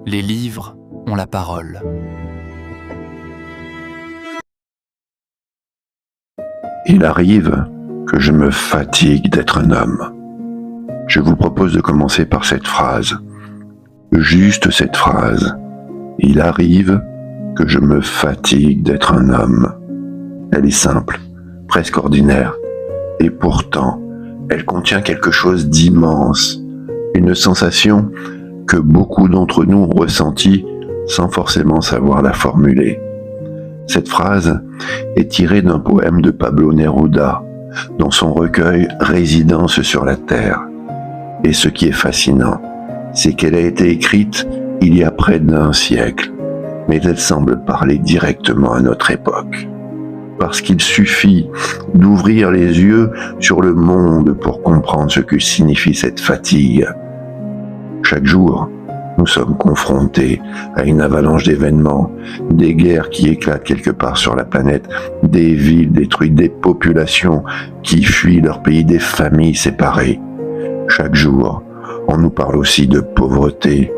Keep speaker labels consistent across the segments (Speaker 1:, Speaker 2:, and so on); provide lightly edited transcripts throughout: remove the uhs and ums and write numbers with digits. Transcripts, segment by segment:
Speaker 1: Les livres ont la parole.
Speaker 2: Il arrive que je me fatigue d'être un homme. Je vous propose de commencer par cette phrase. Juste cette phrase. Il arrive que je me fatigue d'être un homme. Elle est simple, presque ordinaire, et pourtant, elle contient quelque chose d'immense, une sensation que beaucoup d'entre nous ont ressentie sans forcément savoir la formuler. Cette phrase est tirée d'un poème de Pablo Neruda, dans son recueil Résidence sur la Terre. Et ce qui est fascinant, c'est qu'elle a été écrite il y a près d'un siècle, mais elle semble parler directement à notre époque. Parce qu'il suffit d'ouvrir les yeux sur le monde pour comprendre ce que signifie cette fatigue. Chaque jour, nous sommes confrontés à une avalanche d'événements, des guerres qui éclatent quelque part sur la planète, des villes détruites, des populations qui fuient leur pays, des familles séparées. Chaque jour, on nous parle aussi de pauvreté,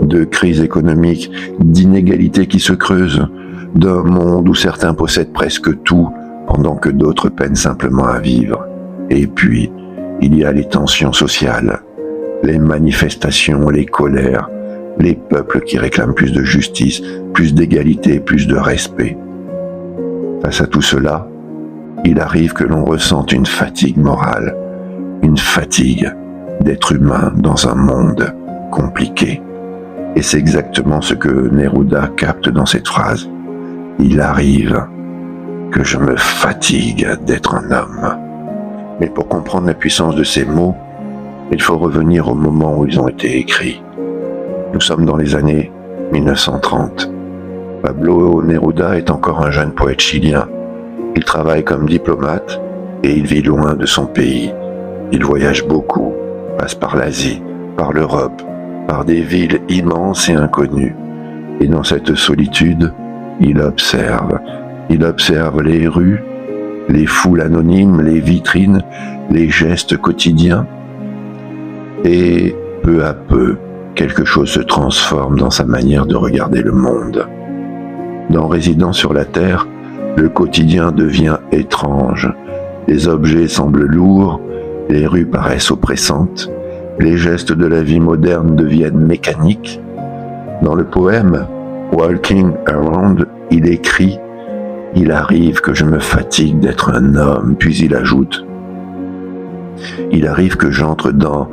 Speaker 2: de crise économique, d'inégalités qui se creusent, d'un monde où certains possèdent presque tout, pendant que d'autres peinent simplement à vivre. Et puis, il y a les tensions sociales, les manifestations, les colères, les peuples qui réclament plus de justice, plus d'égalité, plus de respect. Face à tout cela, il arrive que l'on ressente une fatigue morale, une fatigue d'être humain dans un monde compliqué. Et c'est exactement ce que Neruda capte dans cette phrase. Il arrive que je me fatigue d'être un homme. Mais pour comprendre la puissance de ces mots, il faut revenir au moment où ils ont été écrits. Nous sommes dans les années 1930. Pablo Neruda est encore un jeune poète chilien. Il travaille comme diplomate et il vit loin de son pays. Il voyage beaucoup, passe par l'Asie, par l'Europe, par des villes immenses et inconnues. Et dans cette solitude, il observe les rues, les foules anonymes, les vitrines, les gestes quotidiens. Et peu à peu, quelque chose se transforme dans sa manière de regarder le monde. Dans Résidence sur la Terre, le quotidien devient étrange. Les objets semblent lourds, les rues paraissent oppressantes, les gestes de la vie moderne deviennent mécaniques. Dans le poème Walking Around, il écrit « Il arrive que je me fatigue d'être un homme », puis il ajoute « Il arrive que j'entre dans